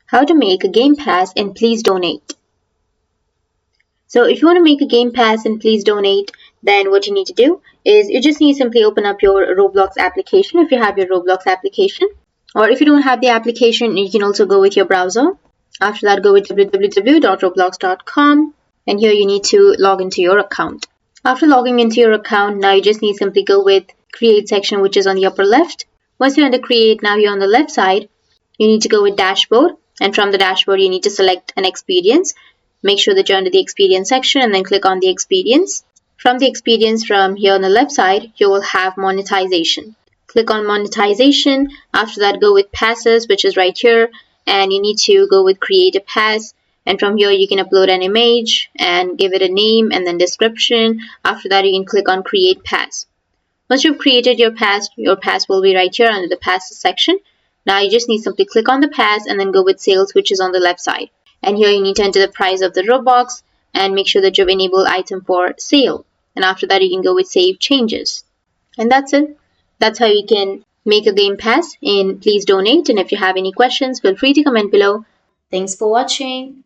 How to make a game pass and please donate. So if you want to make a game pass and please donate, then what you need to do is you just need to simply open up your Roblox application if you have your Roblox application. Or if you don't have the application, you can also go with your browser. After that, go with www.roblox.com, and here you need to log into your account. After logging into your account, now you just need to simply go with create section, which is on the upper left. Once you're under create, now you're on the left side, you need to go with dashboard, and from the dashboard you need to select an experience. Make sure that you're under the experience section and then click on the experience. From the experience, from here on the left side, you will have monetization. Click on monetization. After that, go with passes, which is right here, and you need to go with create a pass. And from here you can upload an image and give it a name and then description. After that, you can click on create pass. Once you've created your pass will be right here under the passes section. Now you just need to simply click on the pass and then go with sales, which is on the left side. And here you need to enter the price of the Robux and make sure that you've enabled item for sale. And after that, you can go with save changes. And that's it. That's how you can make a game pass in Please Donate. And if you have any questions, feel free to comment below. Thanks for watching.